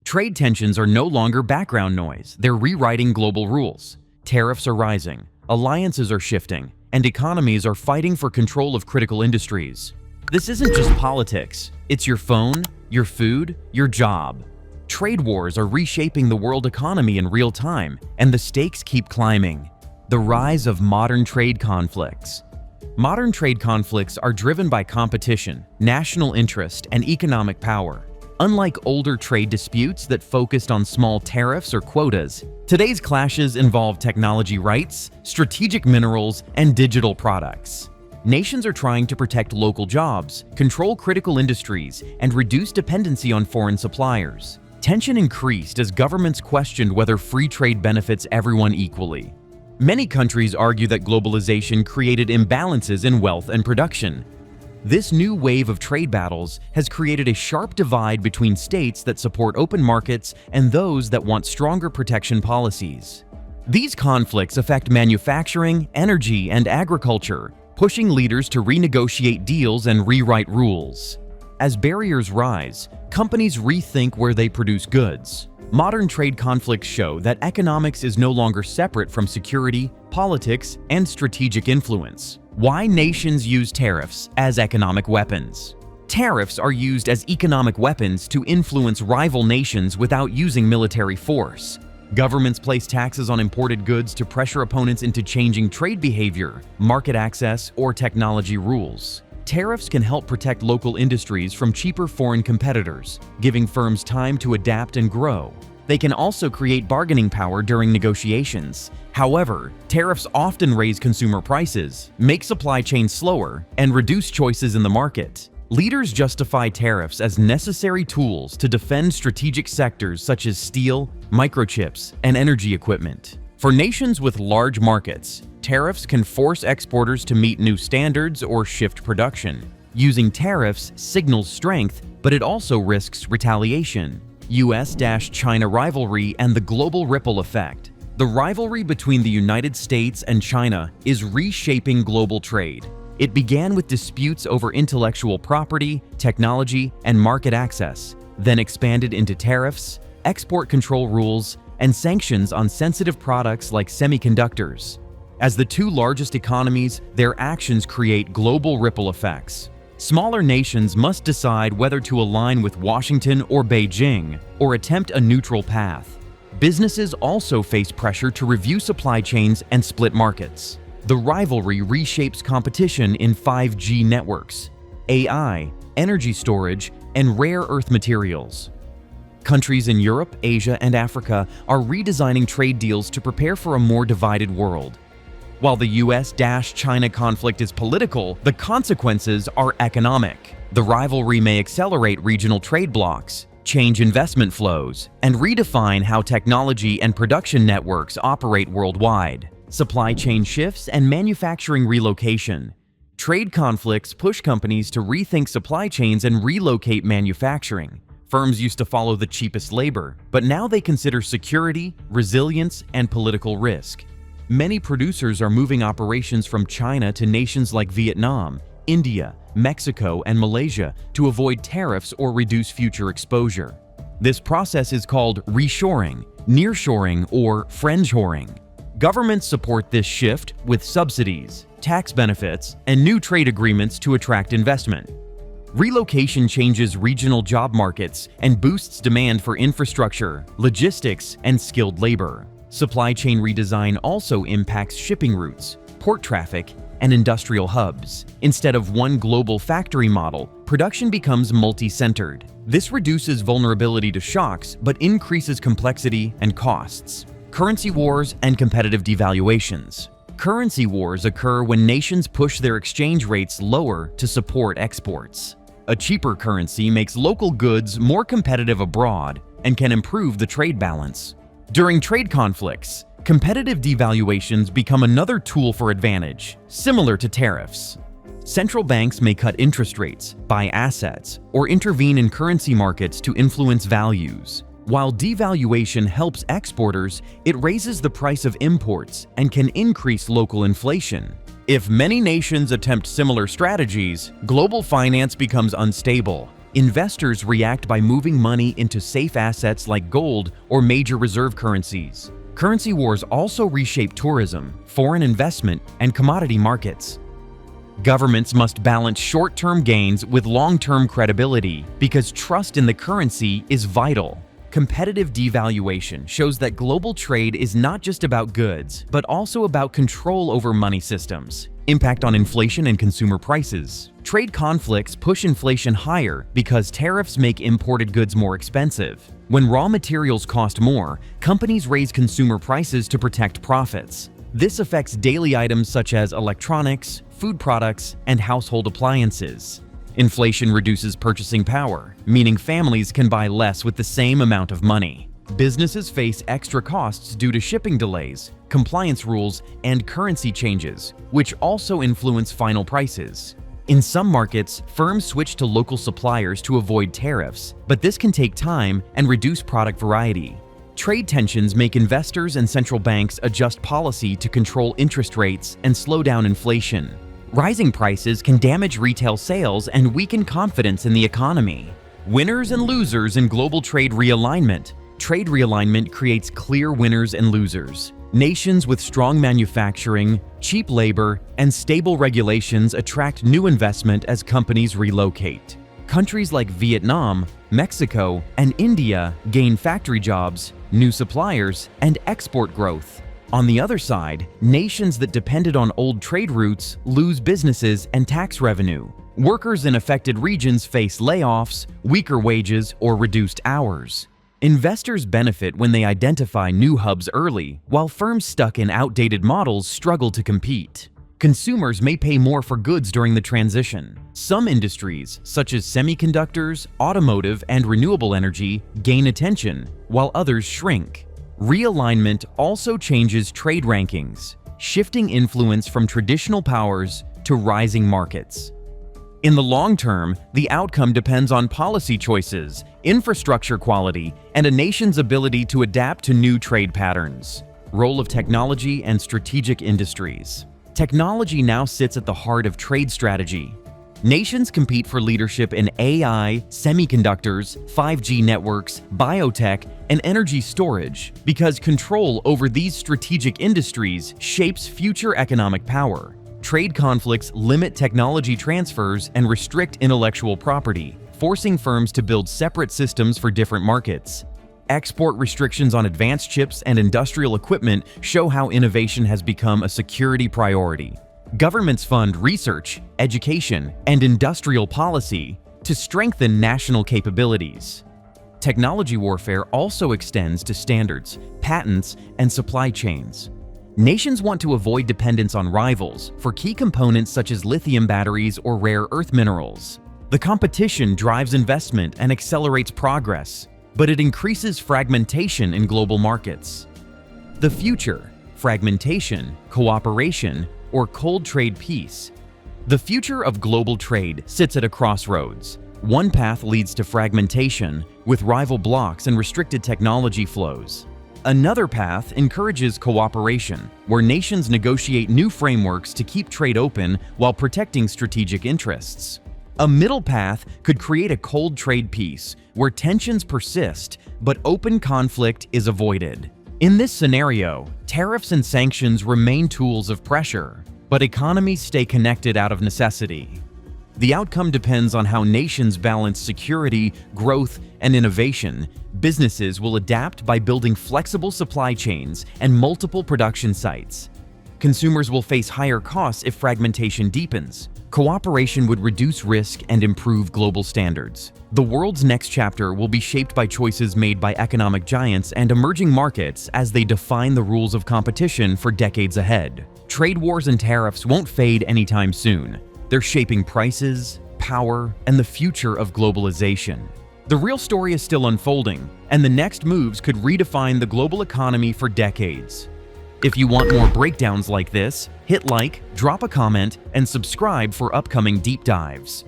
Trade tensions are no longer background noise, they're rewriting global rules. Tariffs are rising, alliances are shifting, and economies are fighting for control of critical industries. This isn't just politics, it's your phone, your food, your job. Trade wars are reshaping the world economy in real time, and the stakes keep climbing. The rise of modern trade conflicts. Modern trade conflicts are driven by competition, national interest, and economic power. Unlike older trade disputes that focused on small tariffs or quotas, today's clashes involve technology rights, strategic minerals, and digital products. Nations are trying to protect local jobs, control critical industries, and reduce dependency on foreign suppliers. Tension increased as governments questioned whether free trade benefits everyone equally. Many countries argue that globalization created imbalances in wealth and production. This new wave of trade battles has created a sharp divide between states that support open markets and those that want stronger protection policies. These conflicts affect manufacturing, energy, and agriculture, pushing leaders to renegotiate deals and rewrite rules. As barriers rise, companies rethink where they produce goods. Modern trade conflicts show that economics is no longer separate from security, politics, and strategic influence. Why nations use tariffs as economic weapons? Tariffs are used as economic weapons to influence rival nations without using military force. Governments place taxes on imported goods to pressure opponents into changing trade behavior, market access, or technology rules. Tariffs can help protect local industries from cheaper foreign competitors, giving firms time to adapt and grow. They can also create bargaining power during negotiations. However, tariffs often raise consumer prices, make supply chains slower, and reduce choices in the market. Leaders justify tariffs as necessary tools to defend strategic sectors such as steel, microchips, and energy equipment. For nations with large markets, tariffs can force exporters to meet new standards or shift production. Using tariffs signals strength, but it also risks retaliation. US-China rivalry and the global ripple effect. The rivalry between the United States and China is reshaping global trade. It began with disputes over intellectual property, technology, and market access, then expanded into tariffs, export control rules, and sanctions on sensitive products like semiconductors. As the two largest economies, their actions create global ripple effects. Smaller nations must decide whether to align with Washington or Beijing, or attempt a neutral path. Businesses also face pressure to review supply chains and split markets. The rivalry reshapes competition in 5G networks, AI, energy storage, and rare earth materials. Countries in Europe, Asia, and Africa are redesigning trade deals to prepare for a more divided world. While the US-China conflict is political, the consequences are economic. The rivalry may accelerate regional trade blocs, change investment flows, and redefine how technology and production networks operate worldwide. Supply chain shifts and manufacturing relocation. Trade conflicts push companies to rethink supply chains and relocate manufacturing. Firms used to follow the cheapest labor, but now they consider security, resilience, and political risk. Many producers are moving operations from China to nations like Vietnam, India, Mexico, and Malaysia to avoid tariffs or reduce future exposure. This process is called reshoring, nearshoring, or friendshoring. Governments support this shift with subsidies, tax benefits, and new trade agreements to attract investment. Relocation changes regional job markets and boosts demand for infrastructure, logistics, and skilled labor. Supply chain redesign also impacts shipping routes, port traffic, and industrial hubs. Instead of one global factory model, production becomes multi-centered. This reduces vulnerability to shocks but increases complexity and costs. Currency wars and competitive devaluations. Currency wars occur when nations push their exchange rates lower to support exports. A cheaper currency makes local goods more competitive abroad and can improve the trade balance. During trade conflicts, competitive devaluations become another tool for advantage, similar to tariffs. Central banks may cut interest rates, buy assets, or intervene in currency markets to influence values. While devaluation helps exporters, it raises the price of imports and can increase local inflation. If many nations attempt similar strategies, global finance becomes unstable. Investors react by moving money into safe assets like gold or major reserve currencies. Currency wars also reshape tourism, foreign investment, and commodity markets. Governments must balance short-term gains with long-term credibility because trust in the currency is vital. Competitive devaluation shows that global trade is not just about goods, but also about control over money systems. Impact on inflation and consumer prices. Trade conflicts push inflation higher because tariffs make imported goods more expensive. When raw materials cost more, companies raise consumer prices to protect profits. This affects daily items such as electronics, food products, and household appliances. Inflation reduces purchasing power, meaning families can buy less with the same amount of money. Businesses face extra costs due to shipping delays, compliance rules, and currency changes, which also influence final prices. In some markets, firms switch to local suppliers to avoid tariffs, but this can take time and reduce product variety. Trade tensions make investors and central banks adjust policy to control interest rates and slow down inflation. Rising prices can damage retail sales and weaken confidence in the economy. Winners and losers in global trade realignment. Trade realignment creates clear winners and losers. Nations with strong manufacturing, cheap labor, and stable regulations attract new investment as companies relocate. Countries like Vietnam, Mexico, and India gain factory jobs, new suppliers, and export growth. On the other side, nations that depended on old trade routes lose businesses and tax revenue. Workers in affected regions face layoffs, weaker wages, or reduced hours. Investors benefit when they identify new hubs early, while firms stuck in outdated models struggle to compete. Consumers may pay more for goods during the transition. Some industries, such as semiconductors, automotive, and renewable energy, gain attention, while others shrink. Realignment also changes trade rankings, shifting influence from traditional powers to rising markets. In the long term, the outcome depends on policy choices, infrastructure quality, and a nation's ability to adapt to new trade patterns. Role of technology and strategic industries. Technology now sits at the heart of trade strategy. Nations compete for leadership in AI, semiconductors, 5G networks, biotech, and energy storage because control over these strategic industries shapes future economic power. Trade conflicts limit technology transfers and restrict intellectual property, forcing firms to build separate systems for different markets. Export restrictions on advanced chips and industrial equipment show how innovation has become a security priority. Governments fund research, education, and industrial policy to strengthen national capabilities. Technology warfare also extends to standards, patents, and supply chains. Nations want to avoid dependence on rivals for key components such as lithium batteries or rare earth minerals. The competition drives investment and accelerates progress, but it increases fragmentation in global markets. The future: fragmentation, cooperation, or cold trade peace. The future of global trade sits at a crossroads. One path leads to fragmentation, with rival blocs and restricted technology flows. Another path encourages cooperation, where nations negotiate new frameworks to keep trade open while protecting strategic interests. A middle path could create a cold trade peace, where tensions persist, but open conflict is avoided. In this scenario, tariffs and sanctions remain tools of pressure, but economies stay connected out of necessity. The outcome depends on how nations balance security, growth, and innovation. Businesses will adapt by building flexible supply chains and multiple production sites. Consumers will face higher costs if fragmentation deepens. Cooperation would reduce risk and improve global standards. The world's next chapter will be shaped by choices made by economic giants and emerging markets as they define the rules of competition for decades ahead. Trade wars and tariffs won't fade anytime soon. They're shaping prices, power, and the future of globalization. The real story is still unfolding, and the next moves could redefine the global economy for decades. If you want more breakdowns like this, hit like, drop a comment, and subscribe for upcoming deep dives.